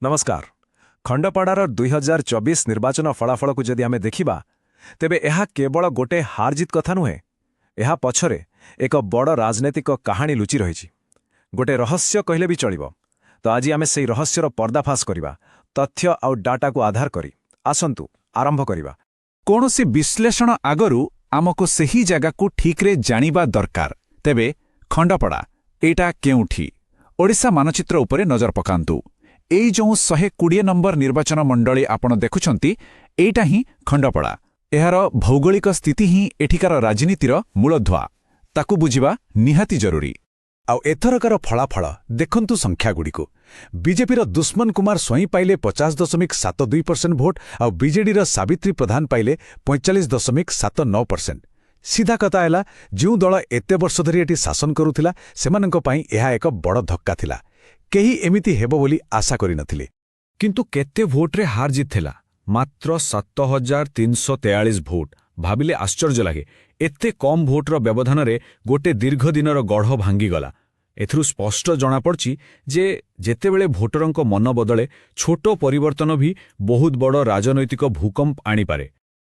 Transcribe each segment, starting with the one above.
नमस्कार खंडपड़ार 2024 निर्वाचन फलाफल को जदि आमे देखिबा तेबे एहा केवल गोटे हारजित कथा नुहे। एहा पछरे एक बड़ राजनैतिक कहानी लुचि रही गोटे रहस्य कहले भी चलिबो। तो आज आमे सेही रहस्यर पर्दाफाश करिबा तथ्य आउ डाटा को आधार करी। आसंतु आरंभ करिबा। कौनसी विश्लेषण आगरु आमको सही जगह को ठीक रे जानिबा दरकार। तेबे खंडपड़ा एटा केउठी ओडिशा मानचित्र उपरे नजर पकांतु। एई जो 120 नंबर निर्वाचन मंडली आपण देखुछंती एटा ही खंडपड़ा। एहार भौगोलिक स्थिति ही एठिकार राजनीतिर मूलधुआ। ताकु बुझिबा निहाती जरूरी। आउ एथरकर फलाफल देखंतु संख्यागुड़िक। बीजेपीर दुश्मन कुमार स्वईं पाइले 50.72% भोट आउ बीजेडीर सावित्री प्रधान पाइले 45.79%। सीधा कथा हैला जो दल एते वर्ष धरी एटी शासन करुथिला सेमानंक पई एहा एक बड़ धक्का थिला। केही एमिति हेबो बोली आशा करि नथिले। किंतु केते भोट्रे हार जित थिला मात्र 7343 भोट। भाबिले आश्चर्य लागे एते कम भोटर व्यवधान रे गोटे दीर्घ दिनर गढ़ भांगीगला। एथरु स्पष्ट जना पड़छि जे जेतेबेले भोटरंक मन बदले छोटो परिवर्तन भी बहुत बड़ राजनैतिक भूकंप आनी पारे।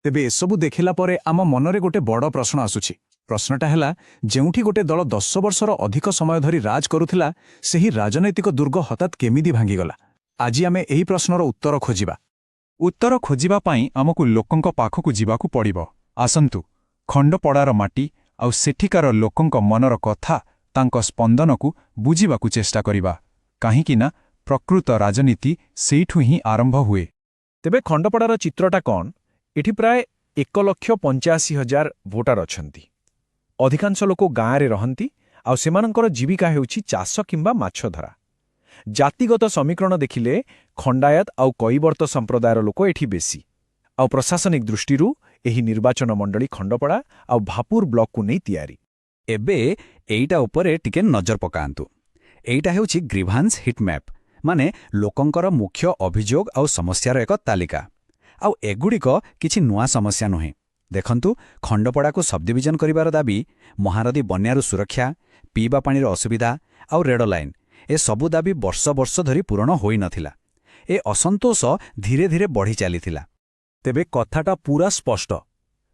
तेबे एसबु देखिला परे आम मनरे गोटे बड़ प्रश्न आसुछि। प्रश्नटा हैला जेउठी गोटे दल 10 वर्षर अधिक समय धरी राज करुथिला सेही राजनैतिक दुर्ग हठात केमिति भांगीगला। आज आमे एही प्रश्नर उत्तर खोजिबा। उत्तर खोजिबा पाई आमकु लोकंक पाखकु जिबाकु पड़िबो। आसंतु खंडपड़ार माटी आउ सेठिकार लोकंक मनर कथा तांक स्पंदनकु बुझिबाकु चेष्टा करिबा। काहेकि ना प्रकृत राजनीति सेठु ही आरंभ हुए। तेबे खंडपड़ार चित्रटा कौन? एठी प्राय 1,85,000 भोटर अछंती। अधिकांश लोक गाँ रे रहंती आउ सेमानंकर जीविका हेउछि चाष किंबा माछ धरा। जातिगत समीकरण देखिले खंडायत आउ कईवर्त संप्रदायर लोक एठी बेसी। आउ प्रशासनिक दृष्टिरू एही निर्वाचन मंडली खंडपड़ा आउ भापुर ब्लॉक को नहीं तैयारी। एबे एइटा उपरे टिके नजर पकांतु। एइटा हेउछि ग्रीभांस हिट मैप माने लोकंकर मुख्य अभियोग आउ समस्यार एक तालिका। आउ एगुड़िक किछि नुआ समस्या नुहे। देखंतु खंडपड़ा को सब डिविजन करिवार दाबी, महानदी बन्यारू सुरक्षा, पीवा पानीर असुविधा आउ रेड लाइन ए सबु दाबी वर्ष वर्ष धरी पूरण होई नथिला। ए असंतोष धीरे धीरे बढ़ी चलीथिला। तेबे कथाटा पूरा स्पष्ट।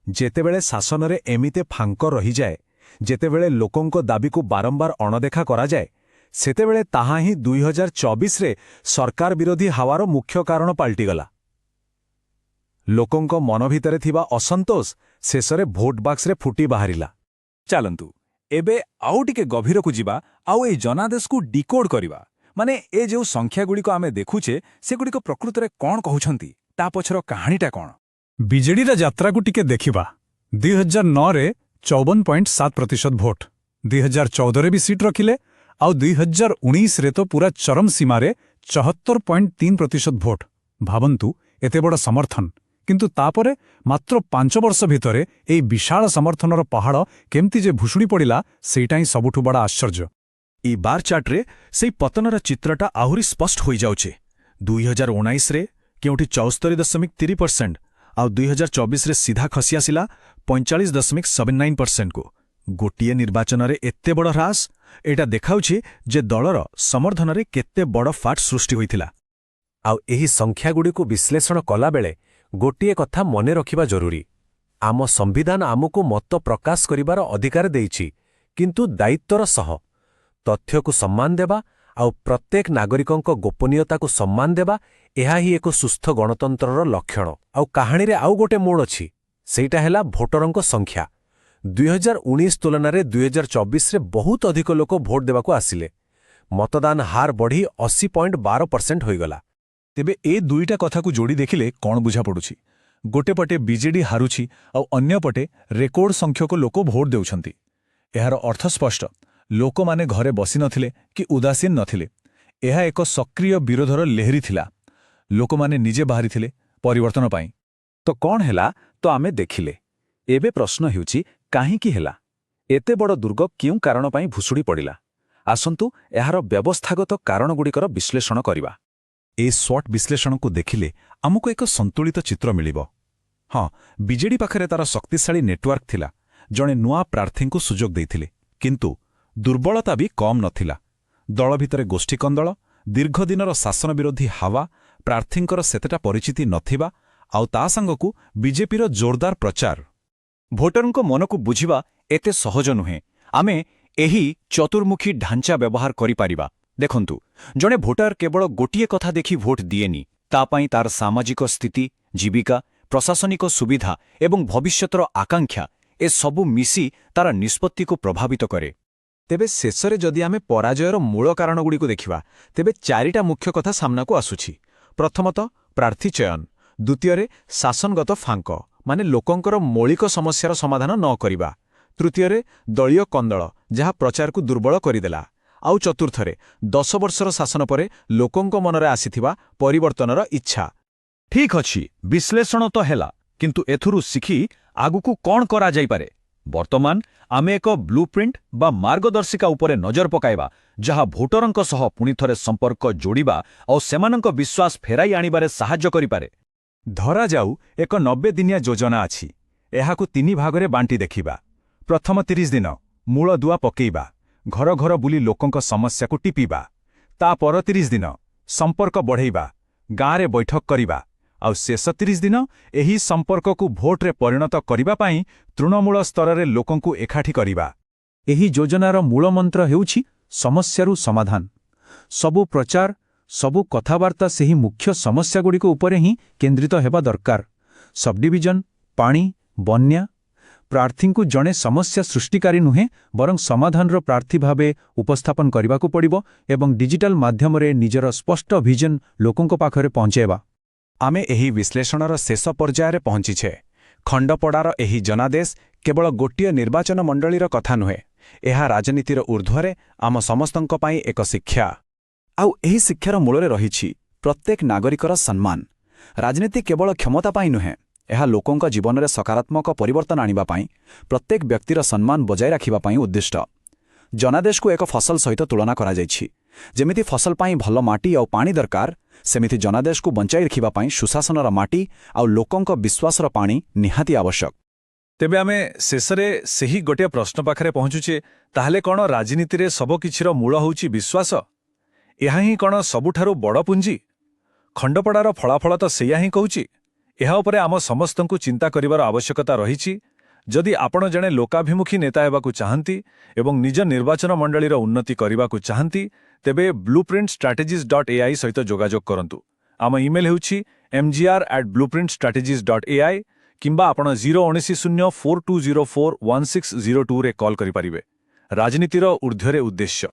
जेतेबेले शासनरे एमिते फांक रही जाए, जेतेबेले लोकंको दाबी को बारंबार अणदेखा करा जाए, सेतेबेले ताहा ही 2024 रे सरकार विरोधी हावार मुख्य कारण पाल्टिगला। लोकंको मन भितरे थिबा असंतोष शेषरे भोट बाक्स रे फुटी बाहरिला। चलंतु एबे आउ टिके गभीर को जिबा आउ ए जनादेश को डिकोड करिबा। माने ए जो संख्या गुड़िक आमे देखुचे से गुड़िक प्रकृत रे कोन कहउछंती, ता पछर कहानीटा कोन? बीजेडीर यात्रा को टिके देखिबा। 2009 रे 54.7% भोट, 2014 रे भी सीट रखिले आउ 2019 रे तो पूरा चरम सीमा रे 74.3% भोट। भावंतु एते बड़ समर्थन। किंतु तापरे मात्र 5 वर्ष भितरे एई विशाल समर्थनर पहाड़ केमती जे भुशुड़ी पड़िला सेटा ही सबुठु बड़ा आश्चर्य। ई बार चार्ट रे सेई पतनर चित्रटा आहुरी स्पष्ट होई जाउछे। 2019 रे केउठी 74.3% आउ 2024 रे सीधा खसी आसिला 45.79% को। गोटिए निर्वाचन रे एत्ते बड़ ह्रास एटा देखाउछे जे दलर समर्थन रे केत्ते बड़ फाट सृष्टि होइथिला। आउ एही संख्यागुड़िक विश्लेषण कला बेले गोटिए कथा मने रखिबा जरूरी। आम संविधान आमको मत प्रकाश करिबार अधिकार देइछि, किंतु दायित्वर सह तथ्य को सम्मान देबा आउ प्रत्येक नागरिकंक गोपनीयता को सम्मान देबा एहा ही एक सुस्थ गणतंत्रर लक्षण। आउ कहानी रे आउ गोटे मोड़ अछि, सेटा हैला भोटरंक संख्या। 2019 तुलना रे 2024 रे बहुत अधिक लोक भोट देबाको आसिले। मतदान हार बढ़ी 80.12% होइगला। तेबे ए दुईटा कथा को जोड़ी देखिले कौन बुझा पड़ुछि? गोटे पटे बीजेडी हारुछि आउ अन्य पटे रेकॉर्ड संख्यक लोक भोट देउछंती। एहार अर्थ स्पष्ट। लोक माने घरे बसी नथिले कि उदासीन नथिले। एहा एक सक्रिय विरोधर लेहरी थिला। लोक माने निजे बाहरी थिले परिवर्तन पाई। तो कौन हैला तो आमे देखिले। एबे प्रश्न हेउछि काहेकि हैला? एते बड़ दुर्ग क्यों कारण पाई भुसुड़ी पड़िला? आसंतु एहार व्यवस्थागत कारणगुड़िकर विश्लेषण करिबा। ए शॉर्ट विश्लेषण को देखिले आमको एक संतुलित चित्र मिलिबो। हाँ, बीजेडी पाखरे तार शक्तिशाली नेटवर्क थिला, जणे नुआ प्रार्थी को सुजोग देइथिले, किंतु दुर्बलता भी कम नथिला। दल भितरे गोष्ठी कंदल, ଦୀର୍ଘଦିନର ଶାସନ ବିରୋଧୀ ହାୱା, ପ୍ରାର୍ଥୀଙ୍କର ସେତେଟା ପରିଚିତି ନଥିବା ଆଉ ତା ସାଙ୍ଗକୁ ବିଜେପିର ଜୋରଦାର ପ୍ରଚାର। ଭୋଟରଙ୍କ ମନକୁ ବୁଝିବା ଏତେ ସହଜ ନୁହେଁ। ଆମେ ଏହି ଚତୁର୍ମୁଖୀ ଢାଞ୍ଚା ବ୍ୟବହାର କରିପାରିବା। ଦେଖନ୍ତୁ, ଜଣେ ଭୋଟର କେବଳ ଗୋଟିଏ କଥା ଦେଖି ଭୋଟ ଦିଏନି। ତା ପାଇଁ ତାର ସାମାଜିକ ସ୍ଥିତି, ଜୀବିକା, ପ୍ରଶାସନିକ ସୁବିଧା ଏବଂ ଭବିଷ୍ୟତର ଆକାଂକ୍ଷା ଏସବୁ ମିଶି ତାର ନିଷ୍ପତ୍ତିକୁ ପ୍ରଭାବିତ କରେ। ତେବେ ଶେଷରେ ଯଦି ଆମେ ପରାଜୟର ମୂଳ କାରଣଗୁଡ଼ିକୁ ଦେଖିବା, ତେବେ 4ଟା ମୁଖ୍ୟ କଥା ସାମ୍ନାକୁ ଆସୁଛି। ପ୍ରଥମତଃ ପ୍ରାର୍ଥୀ ଚୟନ, ଦ୍ୱିତୀୟରେ ଶାସନଗତ ଫାଙ୍କ, ମାନେ ଲୋକଙ୍କର ମୌଳିକ ସମସ୍ୟାର ସମାଧାନ ନ କରିବା, ତୃତୀୟରେ ଦଳୀୟ କନ୍ଦଳ, ଯାହା ପ୍ରଚାରକୁ ଦୁର୍ବଳ କରିଦେଲା, ଆଉ ଚତୁର୍ଥରେ 10 ବର୍ଷର ଶାସନ ପରେ ଲୋକଙ୍କ ମନରେ ଆସିଥିବା ପରିବର୍ତ୍ତନର ଇଚ୍ଛା। ଠିକ୍ ଅଛି, ବିଶ୍ଳେଷଣ ତ ହେଲା, କିନ୍ତୁ ଏଥିରୁ ଶିଖି ଆଗକୁ କ'ଣ କରାଯାଇପାରେ? ବର୍ତ୍ତମାନ ଆମେ ଏକ ବ୍ଲୁପ୍ରିଣ୍ଟ ବା ମାର୍ଗଦର୍ଶିକା ଉପରେ ନଜର ପକାଇବା, ଯାହା ଭୋଟରଙ୍କ ସହ ପୁଣିଥରେ ସମ୍ପର୍କ ଯୋଡ଼ିବା ଆଉ ସେମାନଙ୍କ ବିଶ୍ୱାସ ଫେରାଇ ଆଣିବାରେ ସାହାଯ୍ୟ କରିପାରେ। ଧରାଯାଉ ଏକ 90 ଦିନିଆ ଯୋଜନା ଅଛି। ଏହାକୁ 3 ଭାଗରେ ବାଣ୍ଟି ଦେଖିବା। ପ୍ରଥମ 30 ଦିନ ମୂଳଦୁଆ ପକେଇବା, ଘର ଘର ବୁଲି ଲୋକଙ୍କ ସମସ୍ୟାକୁ ଟିପିବା। ତା ପର 30 ଦିନ ସମ୍ପର୍କ ବଢ଼େଇବା, ଗାଁରେ ବୈଠକ କରିବା, ଆଉ ଶେଷ 30 ଦିନ ଏହି ସମ୍ପର୍କକୁ ଭୋଟରେ ପରିଣତ କରିବା ପାଇଁ ତୃଣମୂଳ ସ୍ତରରେ ଲୋକଙ୍କୁ ଏକାଠି କରିବା। ଏହି ଯୋଜନାର ମୂଳମନ୍ତ୍ର ହେଉଛି ସମସ୍ୟାରୁ ସମାଧାନ। ସବୁ ପ୍ରଚାର, ସବୁ କଥାବାର୍ତ୍ତା ସେହି ମୁଖ୍ୟ ସମସ୍ୟାଗୁଡ଼ିକ ଉପରେ ହିଁ କେନ୍ଦ୍ରିତ ହେବା ଦରକାର। ସବ୍‌ଡିଭିଜନ, ପାଣି, ବନ୍ୟା। ପ୍ରାର୍ଥୀଙ୍କୁ ଜଣେ ସମସ୍ୟା ସୃଷ୍ଟିକାରୀ ନୁହେଁ, ବରଂ ସମାଧାନର ପ୍ରାର୍ଥୀ ଭାବେ ଉପସ୍ଥାପନ କରିବାକୁ ପଡ଼ିବ ଏବଂ ଡିଜିଟାଲ ମାଧ୍ୟମରେ ନିଜର ସ୍ପଷ୍ଟ ଭିଜନ ଲୋକଙ୍କ ପାଖରେ ପହଞ୍ଚାଇବା। ଆମେ ଏହି ବିଶ୍ଳେଷଣର ଶେଷ ପର୍ଯ୍ୟାୟରେ ପହଞ୍ଚିଛେ। ଖଣ୍ଡପଡ଼ାର ଏହି ଜନାଦେଶ କେବଳ ଗୋଟିଏ ନିର୍ବାଚନ ମଣ୍ଡଳୀର କଥା ନୁହେଁ, ଏହା ରାଜନୀତିର ଊର୍ଦ୍ଧ୍ୱରେ ଆମ ସମସ୍ତଙ୍କ ପାଇଁ ଏକ ଶିକ୍ଷା। ଆଉ ଏହି ଶିକ୍ଷାର ମୂଳରେ ରହିଛି ପ୍ରତ୍ୟେକ ନାଗରିକର ସମ୍ମାନ। ରାଜନୀତି କେବଳ କ୍ଷମତା ପାଇଁ ନୁହେଁ, ଏହା ଲୋକଙ୍କ ଜୀବନରେ ସକାରାତ୍ମକ ପରିବର୍ତ୍ତନ ଆଣିବା ପାଇଁ, ପ୍ରତ୍ୟେକ ବ୍ୟକ୍ତିର ସମ୍ମାନ ବଜାୟ ରଖିବା ପାଇଁ ଉଦ୍ଦିଷ୍ଟ। ଜନାଦେଶକୁ ଏକ ଫସଲ ସହିତ ତୁଳନା କରାଯାଇଛି। ଯେମିତି ଫସଲ ପାଇଁ ଭଲ ମାଟି ଆଉ ପାଣି ଦରକାର, ସେମିତି ଜନାଦେଶକୁ ବଞ୍ଚାଇ ରଖିବା ପାଇଁ ସୁଶାସନର ମାଟି ଆଉ ଲୋକଙ୍କ ବିଶ୍ୱାସର ପାଣି ନିହାତି ଆବଶ୍ୟକ। ତେବେ ଆମେ ଶେଷରେ ସେହି ଗୋଟିଏ ପ୍ରଶ୍ନ ପାଖରେ ପହଞ୍ଚୁଛେ, ତାହେଲେ କ'ଣ ରାଜନୀତିରେ ସବୁକିଛିର ମୂଳ ହେଉଛି ବିଶ୍ୱାସ? ଏହା ହିଁ କ'ଣ ସବୁଠାରୁ ବଡ଼ ପୁଞ୍ଜି? ଖଣ୍ଡପଡ଼ାର ଫଳାଫଳ ତ ସେଇଆ ହିଁ କହୁଛି। ଏହା ଉପରେ ଆମ ସମସ୍ତଙ୍କୁ ଚିନ୍ତା କରିବାର ଆବଶ୍ୟକତା ରହିଛି। ଯଦି ଆପଣ ଜଣେ ଲୋକାଭିମୁଖୀ ନେତା ହେବାକୁ ଚାହାନ୍ତି ଏବଂ ନିଜ ନିର୍ବାଚନ ମଣ୍ଡଳୀର ଉନ୍ନତି କରିବାକୁ ଚାହାନ୍ତି, ତେବେ blueprintstrategies.ai ସହିତ ଯୋଗାଯୋଗ କରନ୍ତୁ। ଆମ ଇମେଲ୍ ହେଉଛି mgr@blueprintstrategies.ai କିମ୍ବା ଆପଣ 01904204160 ରେ କଲ୍ କରିପାରିବେ। ରାଜନୀତିର ଊର୍ଦ୍ଧ୍ୱରେ ଉଦ୍ଦେଶ୍ୟ।